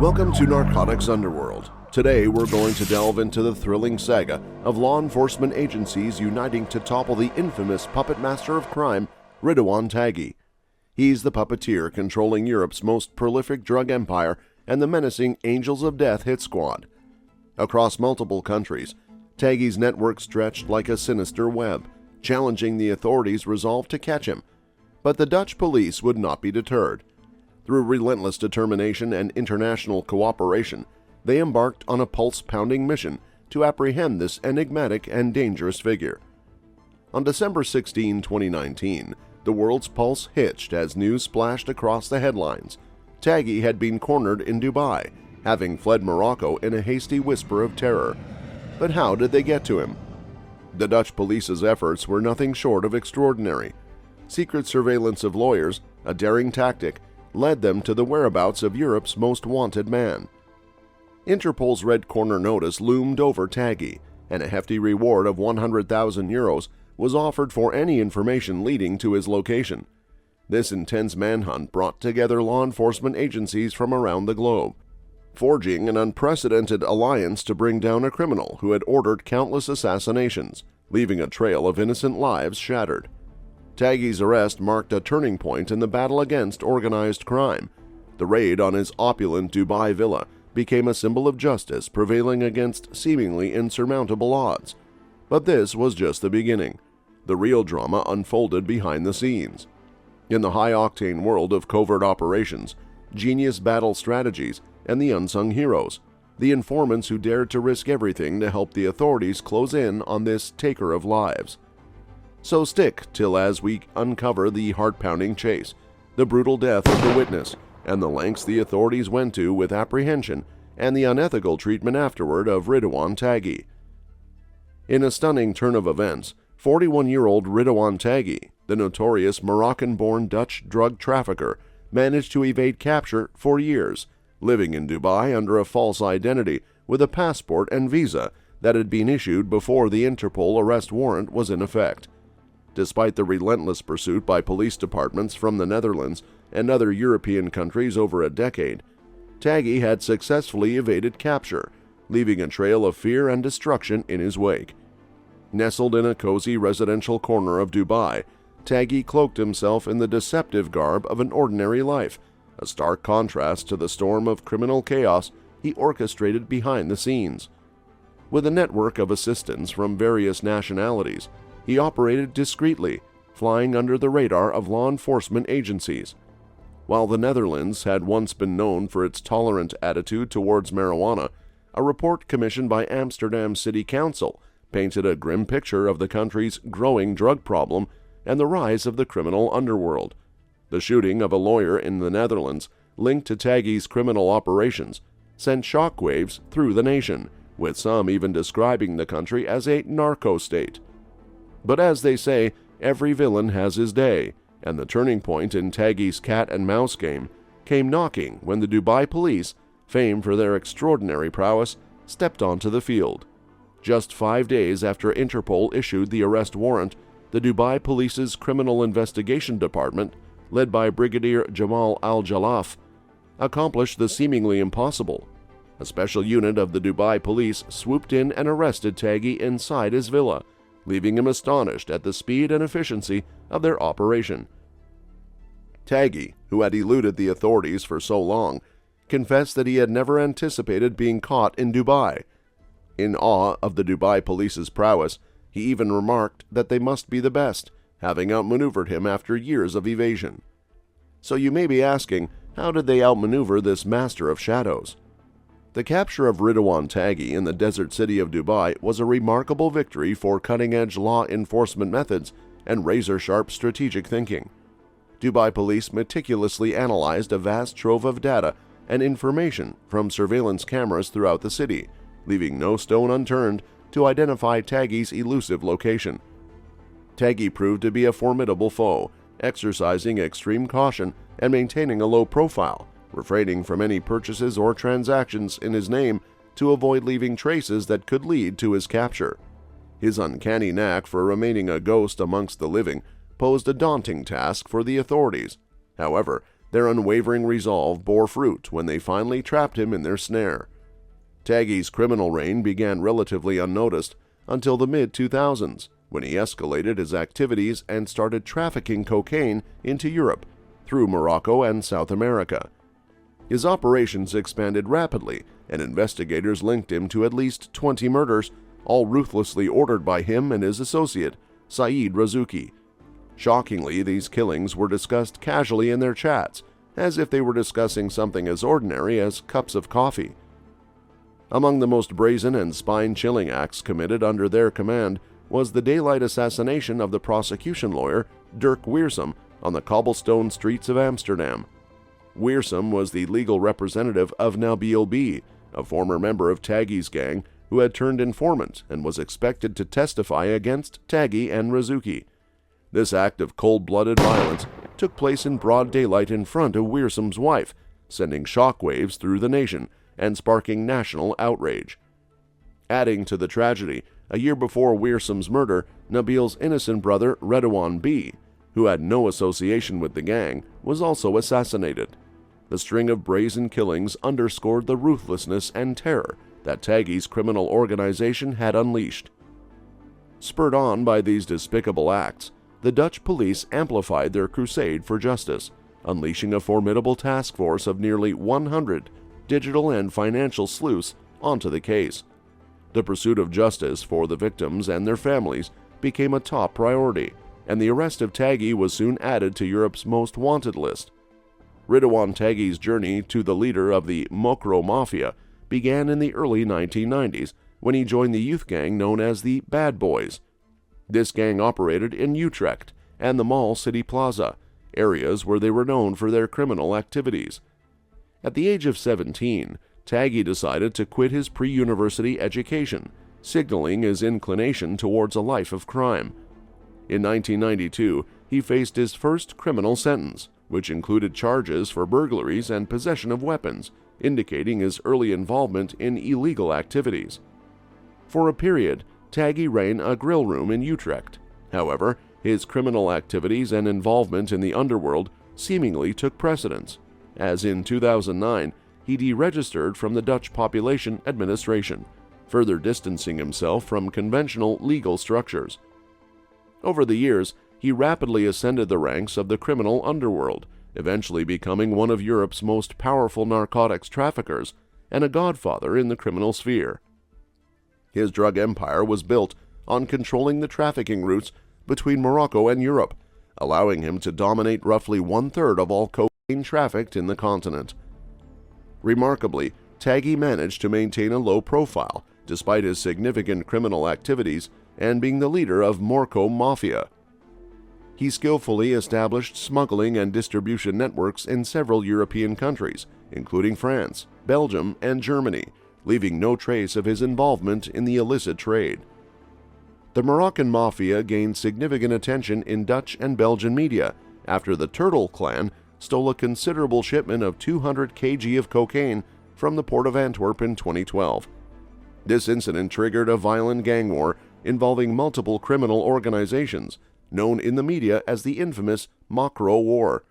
Welcome to Narcotics Underworld. Today we're going to delve into the thrilling saga of law enforcement agencies uniting to topple the infamous puppet master of crime, Ridouan Taghi. He's the puppeteer controlling Europe's most prolific drug empire and the menacing Angels of Death hit squad. Across multiple countries, Taghi's network stretched like a sinister web, challenging the authorities' resolve to catch him. But the Dutch police would not be deterred. Through relentless determination and international cooperation, they embarked on a pulse-pounding mission to apprehend this enigmatic and dangerous figure. On December 16, 2019, the world's pulse hitched as news splashed across the headlines. Taghi had been cornered in Dubai, having fled Morocco in a hasty whisper of terror. But how did they get to him? The Dutch police's efforts were nothing short of extraordinary. Secret surveillance of lawyers, a daring tactic, led them to the whereabouts of Europe's most wanted man. Interpol's Red Corner notice loomed over Taghi, and a hefty reward of 100,000 euros was offered for any information leading to his location. This intense manhunt brought together law enforcement agencies from around the globe, forging an unprecedented alliance to bring down a criminal who had ordered countless assassinations, leaving a trail of innocent lives shattered. Taghi's arrest marked a turning point in the battle against organized crime. The raid on his opulent Dubai villa became a symbol of justice prevailing against seemingly insurmountable odds. But this was just the beginning. The real drama unfolded behind the scenes. In the high-octane world of covert operations, genius battle strategies, and the unsung heroes, the informants who dared to risk everything to help the authorities close in on this taker of lives. So stick till as we uncover the heart-pounding chase, the brutal death of the witness, and the lengths the authorities went to with apprehension and the unethical treatment afterward of Ridouan Taghi. In a stunning turn of events, 41-year-old Ridouan Taghi, the notorious Moroccan-born Dutch drug trafficker, managed to evade capture for years, living in Dubai under a false identity with a passport and visa that had been issued before the Interpol arrest warrant was in effect. Despite the relentless pursuit by police departments from the Netherlands and other European countries over a decade, Taghi had successfully evaded capture, leaving a trail of fear and destruction in his wake. Nestled in a cozy residential corner of Dubai, Taghi cloaked himself in the deceptive garb of an ordinary life, a stark contrast to the storm of criminal chaos he orchestrated behind the scenes. With a network of assistants from various nationalities, he operated discreetly, flying under the radar of law enforcement agencies. While the Netherlands had once been known for its tolerant attitude towards marijuana, a report commissioned by Amsterdam City Council painted a grim picture of the country's growing drug problem and the rise of the criminal underworld. The shooting of a lawyer in the Netherlands, linked to Taghi's criminal operations, sent shockwaves through the nation, with some even describing the country as a narco-state. But as they say, every villain has his day, and the turning point in Taghi's cat-and-mouse game came knocking when the Dubai police, famed for their extraordinary prowess, stepped onto the field. Just 5 days after Interpol issued the arrest warrant, the Dubai Police's Criminal Investigation Department, led by Brigadier Jamal Al-Jalaf, accomplished the seemingly impossible. A special unit of the Dubai Police swooped in and arrested Taghi inside his villa, leaving him astonished at the speed and efficiency of their operation. Taghi, who had eluded the authorities for so long, confessed that he had never anticipated being caught in Dubai. In awe of the Dubai police's prowess, he even remarked that they must be the best, having outmaneuvered him after years of evasion. So you may be asking, how did they outmaneuver this master of shadows? The capture of Ridouan Taghi in the desert city of Dubai was a remarkable victory for cutting-edge law enforcement methods and razor-sharp strategic thinking. Dubai police meticulously analyzed a vast trove of data and information from surveillance cameras throughout the city, leaving no stone unturned to identify Taghi's elusive location. Taghi proved to be a formidable foe, exercising extreme caution and maintaining a low profile, refraining from any purchases or transactions in his name to avoid leaving traces that could lead to his capture. His uncanny knack for remaining a ghost amongst the living posed a daunting task for the authorities. However, Their unwavering resolve bore fruit when they finally trapped him in their snare. Taghi's criminal reign began relatively unnoticed until the mid-2000s, when he escalated his activities and started trafficking cocaine into Europe through Morocco and South America. His operations expanded rapidly, and investigators linked him to at least 20 murders, all ruthlessly ordered by him and his associate, Saeed Razouki. Shockingly, these killings were discussed casually in their chats, as if they were discussing something as ordinary as cups of coffee. Among the most brazen and spine-chilling acts committed under their command was the daylight assassination of the prosecution lawyer Dirk Wiersum on the cobblestone streets of Amsterdam. Wiersum was the legal representative of Nabil B., a former member of Taghi's gang who had turned informant and was expected to testify against Taghi and Razouki. This act of cold-blooded violence took place in broad daylight in front of Wiersum's wife, sending shockwaves through the nation and sparking national outrage. Adding to the tragedy, a year before Wiersum's murder, Nabil's innocent brother Ridouan B., who had no association with the gang, was also assassinated. The string of brazen killings underscored the ruthlessness and terror that Taghi's criminal organization had unleashed. Spurred on by these despicable acts, the Dutch police amplified their crusade for justice, unleashing a formidable task force of nearly 100 digital and financial sleuths onto the case. The pursuit of justice for the victims and their families became a top priority, and the arrest of Taghi was soon added to Europe's most wanted list. Ridouan Taghi's journey to the leader of the Moroccan Mafia began in the early 1990s when he joined the youth gang known as the Bad Boys. This gang operated in Utrecht and the Mall City Plaza, areas where they were known for their criminal activities. At the age of 17, Taghi decided to quit his pre-university education, signaling his inclination towards a life of crime. In 1992, he faced his first criminal sentence, which included charges for burglaries and possession of weapons, indicating his early involvement in illegal activities. For a period, Taghi ran a grill room in Utrecht. However, his criminal activities and involvement in the underworld seemingly took precedence, as in 2009, he deregistered from the Dutch Population Administration, further distancing himself from conventional legal structures. Over the years, he rapidly ascended the ranks of the criminal underworld, eventually becoming one of Europe's most powerful narcotics traffickers and a godfather in the criminal sphere. His drug empire was built on controlling the trafficking routes between Morocco and Europe, allowing him to dominate roughly one-third of all cocaine trafficked in the continent. Remarkably, Taghi managed to maintain a low profile despite his significant criminal activities and being the leader of Moroccan Mafia. He skillfully established smuggling and distribution networks in several European countries, including France, Belgium, and Germany, leaving no trace of his involvement in the illicit trade. The Moroccan Mafia gained significant attention in Dutch and Belgian media after the Turtle clan stole a considerable shipment of 200 kg of cocaine from the port of Antwerp in 2012. This incident triggered a violent gang war involving multiple criminal organizations, known in the media as the infamous Macro War.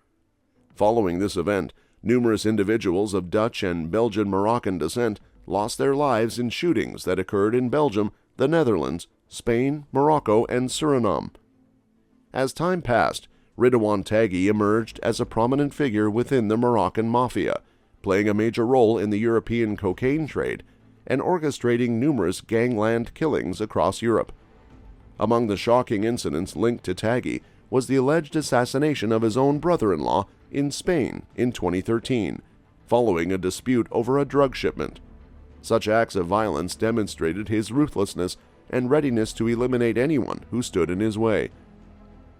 Following this event, numerous individuals of Dutch and Belgian Moroccan descent lost their lives in shootings that occurred in Belgium, the Netherlands, Spain, Morocco, and Suriname. As time passed, Ridouan Taghi emerged as a prominent figure within the Moroccan Mafia, playing a major role in the European cocaine trade and orchestrating numerous gangland killings across Europe. Among the shocking incidents linked to Taghi was the alleged assassination of his own brother-in-law in Spain in 2013, following a dispute over a drug shipment. Such acts of violence demonstrated his ruthlessness and readiness to eliminate anyone who stood in his way.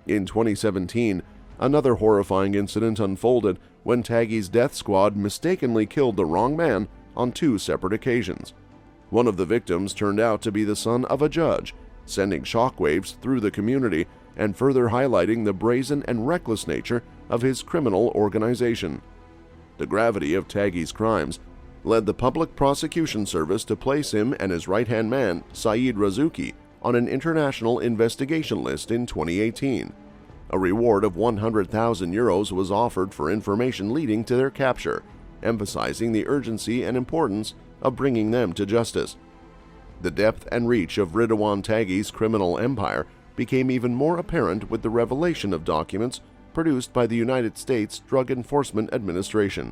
In 2017, another horrifying incident unfolded when Taghi's death squad mistakenly killed the wrong man on 2 separate occasions. One of the victims turned out to be the son of a judge, sending shockwaves through the community and further highlighting the brazen and reckless nature of his criminal organization. The gravity of Taghi's crimes led the Public Prosecution Service to place him and his right-hand man, Saeed Razouki, on an international investigation list in 2018. A reward of €100,000 was offered for information leading to their capture, emphasizing the urgency and importance of bringing them to justice. The depth and reach of Ridouan Taghi's criminal empire became even more apparent with the revelation of documents produced by the United States Drug Enforcement Administration.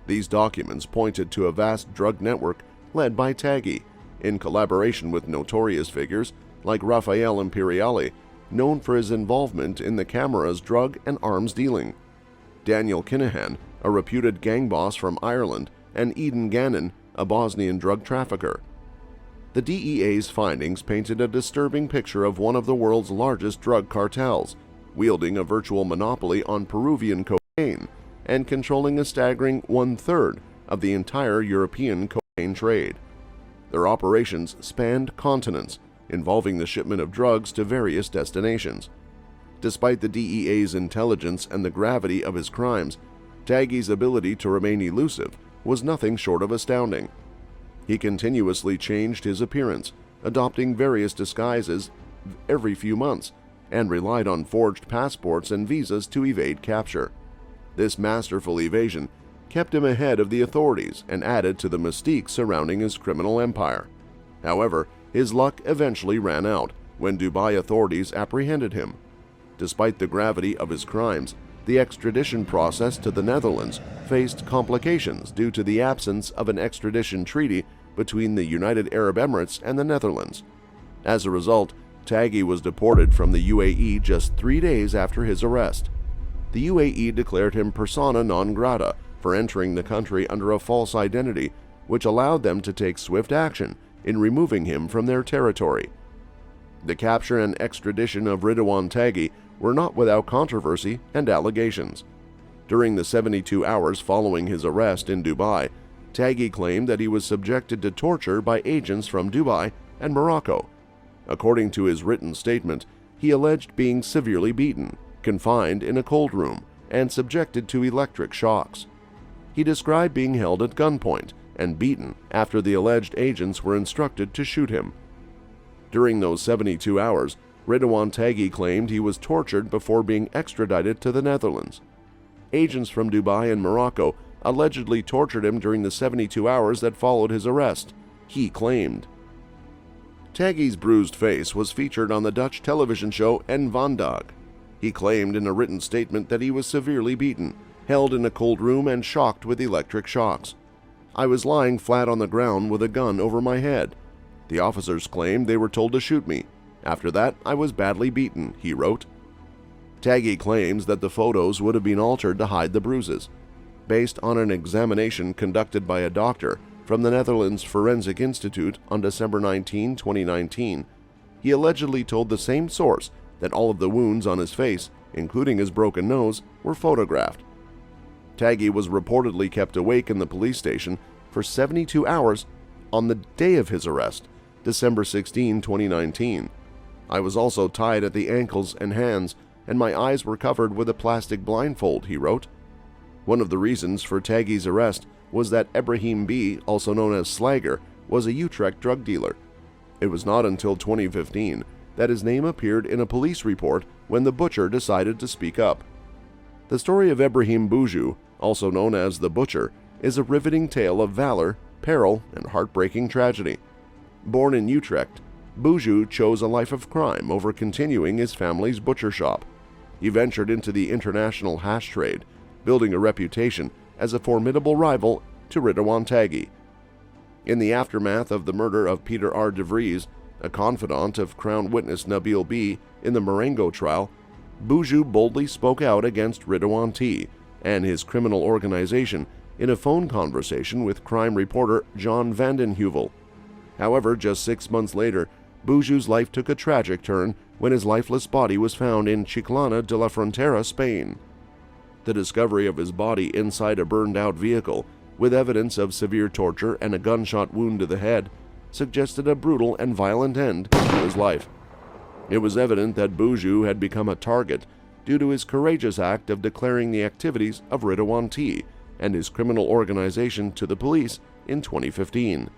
These documents pointed to a vast drug network led by Taghi, in collaboration with notorious figures like Raphael Imperiale, known for his involvement in the Camorra's drug and arms dealing, Daniel Kinahan, a reputed gang boss from Ireland, and Eden Gannon, a Bosnian drug trafficker. The DEA's findings painted a disturbing picture of one of the world's largest drug cartels, wielding a virtual monopoly on Peruvian cocaine and controlling a staggering 1/3 of the entire European cocaine trade. Their operations spanned continents, involving the shipment of drugs to various destinations. Despite the DEA's intelligence and the gravity of his crimes, Taghi's ability to remain elusive was nothing short of astounding. He continuously changed his appearance, adopting various disguises every few months, and relied on forged passports and visas to evade capture. This masterful evasion kept him ahead of the authorities and added to the mystique surrounding his criminal empire. However, his luck eventually ran out when Dubai authorities apprehended him. Despite the gravity of his crimes, the extradition process to the Netherlands faced complications due to the absence of an extradition treaty between the United Arab Emirates and the Netherlands. As a result, Taghi was deported from the UAE just 3 days after his arrest. The UAE declared him persona non grata for entering the country under a false identity, which allowed them to take swift action in removing him from their territory. The capture and extradition of Ridouan Taghi were not without controversy and allegations. During the 72 hours following his arrest in Dubai, Taghi claimed that he was subjected to torture by agents from Dubai and Morocco. According to his written statement, he alleged being severely beaten, confined in a cold room, and subjected to electric shocks. He described being held at gunpoint and beaten after the alleged agents were instructed to shoot him. During those 72 hours, Ridouan Taghi claimed he was tortured before being extradited to the Netherlands. Agents from Dubai and Morocco allegedly tortured him during the 72 hours that followed his arrest, he claimed. Taghi's bruised face was featured on the Dutch television show En Vandaag. He claimed in a written statement that he was severely beaten, held in a cold room, and shocked with electric shocks. I was lying flat on the ground with a gun over my head. The officers claimed they were told to shoot me. After that, I was badly beaten, he wrote. Taghi claims that the photos would have been altered to hide the bruises. Based on an examination conducted by a doctor from the Netherlands Forensic Institute on December 19, 2019, he allegedly told the same source that all of the wounds on his face, including his broken nose, were photographed. Taghi was reportedly kept awake in the police station for 72 hours on the day of his arrest, December 16, 2019. I was also tied at the ankles and hands, and my eyes were covered with a plastic blindfold, he wrote. One of the reasons for Taghi's arrest was that Ibrahim B., also known as Slagger, was a Utrecht drug dealer. It was not until 2015 that his name appeared in a police report when the butcher decided to speak up. The story of Ibrahim Boujou, also known as the Butcher, is a riveting tale of valor, peril, and heartbreaking tragedy. Born in Utrecht, Boujou chose a life of crime over continuing his family's butcher shop. He ventured into the international hash trade, building a reputation as a formidable rival to Ridouan Taghi. In the aftermath of the murder of Peter R. de Vries, a confidant of Crown witness Nabil B. in the Marengo trial, Boujou boldly spoke out against Ridouan Taghi and his criminal organization in a phone conversation with crime reporter John Vandenheuvel. However, just 6 months later, Boujou's life took a tragic turn when his lifeless body was found in Chiclana de la Frontera, Spain. The discovery of his body inside a burned-out vehicle, with evidence of severe torture and a gunshot wound to the head, suggested a brutal and violent end to his life. It was evident that Boujou had become a target due to his courageous act of declaring the activities of Ridouan Taghi and his criminal organization to the police in 2015.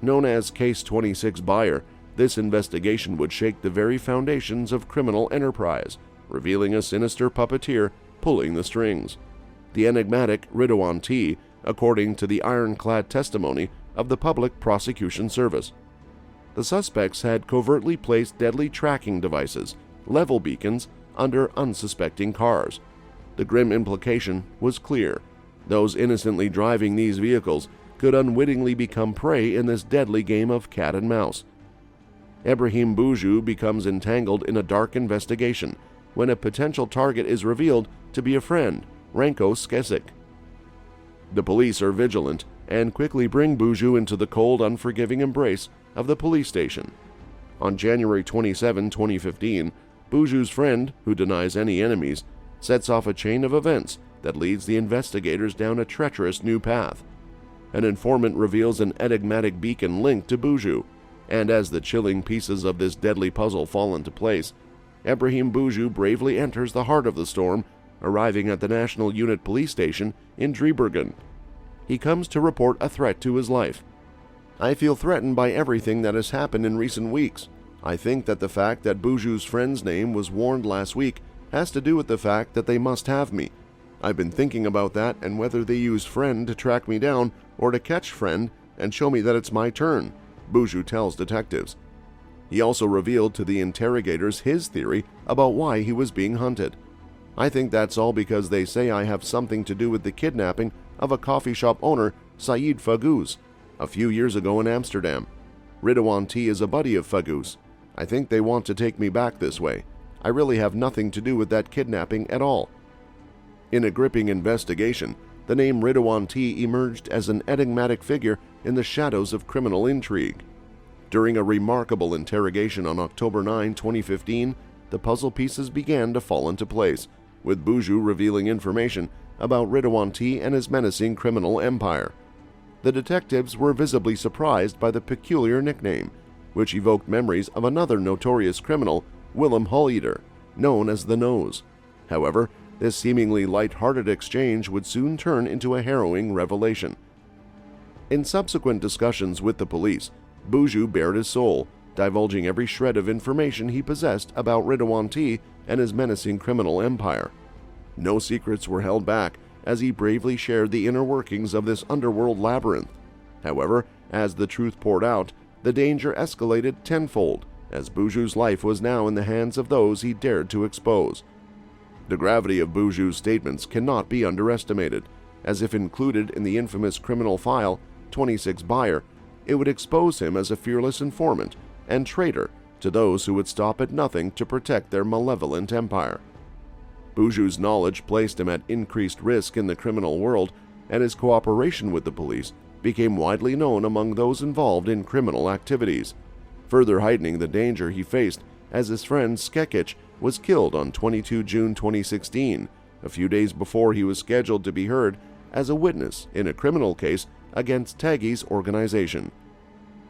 Known as Case 26 Bayer, this investigation would shake the very foundations of criminal enterprise, revealing a sinister puppeteer pulling the strings. The enigmatic Ridouan Taghi, according to the ironclad testimony of the Public Prosecution Service. The suspects had covertly placed deadly tracking devices, level beacons, under unsuspecting cars. The grim implication was clear. Those innocently driving these vehicles could unwittingly become prey in this deadly game of cat and mouse. Ebrahim Buju becomes entangled in a dark investigation when a potential target is revealed to be a friend, Ranko Skesic. The police are vigilant and quickly bring Buju into the cold, unforgiving embrace of the police station. On January 27, 2015, Buju's friend, who denies any enemies, sets off a chain of events that leads the investigators down a treacherous new path. An informant reveals an enigmatic beacon linked to Buju, and as the chilling pieces of this deadly puzzle fall into place, Ebrahim Buju bravely enters the heart of the storm, arriving at the National Unit Police Station in Driebergen. He comes to report a threat to his life. "I feel threatened by everything that has happened in recent weeks. I think that the fact that Buju's friend's name was warned last week has to do with the fact that they must have me. I've been thinking about that and whether they use friend to track me down or to catch friend and show me that it's my turn," Buju tells detectives. He also revealed to the interrogators his theory about why he was being hunted. "I think that's all because they say I have something to do with the kidnapping of a coffee shop owner, Said Fagouz, a few years ago in Amsterdam. Ridouan Taghi is a buddy of Fagouz. I think they want to take me back this way. I really have nothing to do with that kidnapping at all." In a gripping investigation, the name Ridouan Taghi emerged as an enigmatic figure in the shadows of criminal intrigue. During a remarkable interrogation on October 9, 2015, the puzzle pieces began to fall into place, with Buju revealing information about Ridouan Taghi and his menacing criminal empire. The detectives were visibly surprised by the peculiar nickname, which evoked memories of another notorious criminal, Willem Holleder, known as the Nose. However, this seemingly light-hearted exchange would soon turn into a harrowing revelation. In subsequent discussions with the police, Buju bared his soul, divulging every shred of information he possessed about Ridouan Taghi and his menacing criminal empire. No secrets were held back as he bravely shared the inner workings of this underworld labyrinth. However, as the truth poured out, the danger escalated tenfold, as Buju's life was now in the hands of those he dared to expose. The gravity of Buju's statements cannot be underestimated, as if included in the infamous criminal file 26 Bayer, it would expose him as a fearless informant and traitor to those who would stop at nothing to protect their malevolent empire. Buju's knowledge placed him at increased risk in the criminal world, and his cooperation with the police became widely known among those involved in criminal activities, further heightening the danger he faced as his friend Skesic was killed on 22 June 2016, a few days before he was scheduled to be heard as a witness in a criminal case against Taghi's organization.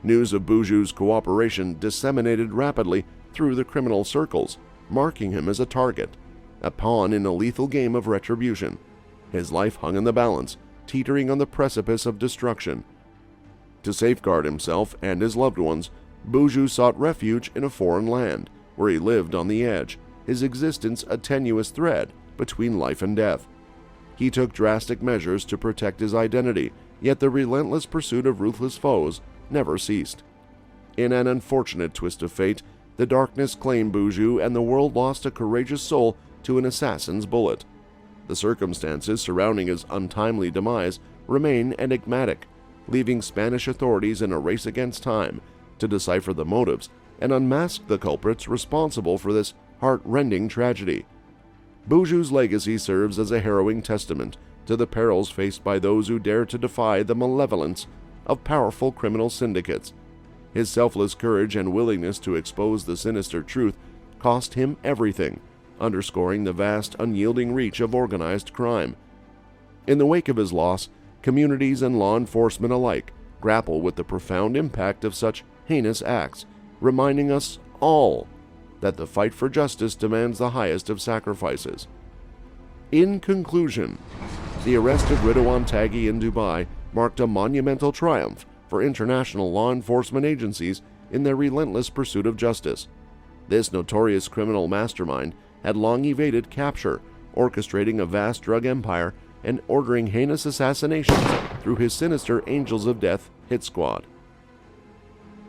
News of Buju's cooperation disseminated rapidly through the criminal circles, marking him as a target, a pawn in a lethal game of retribution. His life hung in the balance, teetering on the precipice of destruction. To safeguard himself and his loved ones, Buju sought refuge in a foreign land, where he lived on the edge, his existence a tenuous thread between life and death. He took drastic measures to protect his identity, yet the relentless pursuit of ruthless foes never ceased. In an unfortunate twist of fate, the darkness claimed Buju and the world lost a courageous soul to an assassin's bullet. The circumstances surrounding his untimely demise remain enigmatic, leaving Spanish authorities in a race against time to decipher the motives and unmask the culprits responsible for this heart-rending tragedy. Buju's legacy serves as a harrowing testament to the perils faced by those who dare to defy the malevolence of powerful criminal syndicates. His selfless courage and willingness to expose the sinister truth cost him everything, underscoring the vast, unyielding reach of organized crime. In the wake of his loss, communities and law enforcement alike grapple with the profound impact of such heinous acts, reminding us all that the fight for justice demands the highest of sacrifices. In conclusion, the arrest of Ridouan Taghi in Dubai marked a monumental triumph for international law enforcement agencies in their relentless pursuit of justice. This notorious criminal mastermind had long evaded capture, orchestrating a vast drug empire and ordering heinous assassinations through his sinister Angels of Death hit squad.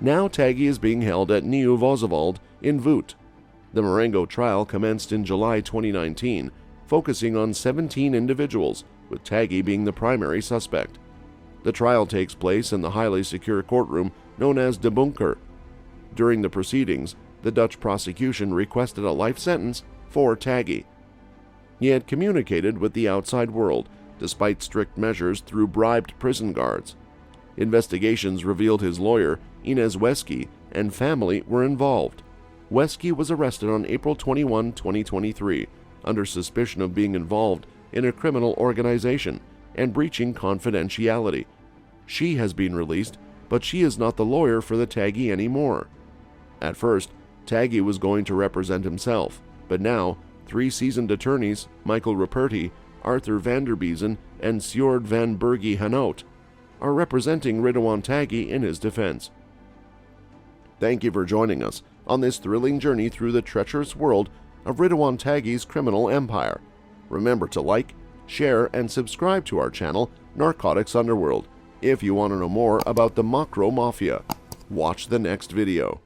Now Taghi is being held at Nieuw Vossenwald in Voet. The Marengo trial commenced in July 2019, focusing on 17 individuals, with Taghi being the primary suspect. The trial takes place in the highly secure courtroom known as De Bunker. During the proceedings, the Dutch prosecution requested a life sentence for Taghi. He had communicated with the outside world, despite strict measures through bribed prison guards. Investigations revealed his lawyer, Ines Wesky, and family were involved. Wesky was arrested on April 21, 2023, under suspicion of being involved in a criminal organization and breaching confidentiality. She has been released, but she is not the lawyer for the Taghi anymore. At first, Taghi was going to represent himself, but now 3 seasoned attorneys, Michael Ruperti, Arthur Vanderbezen, and Sjoerd van Bergie Hanout, are representing Ridouan Taghi in his defense. Thank you for joining us on this thrilling journey through the treacherous world of Ridouan Taghi's criminal empire. Remember to like, share, and subscribe to our channel, Narcotics Underworld, if you want to know more about the Macro Mafia. Watch the next video.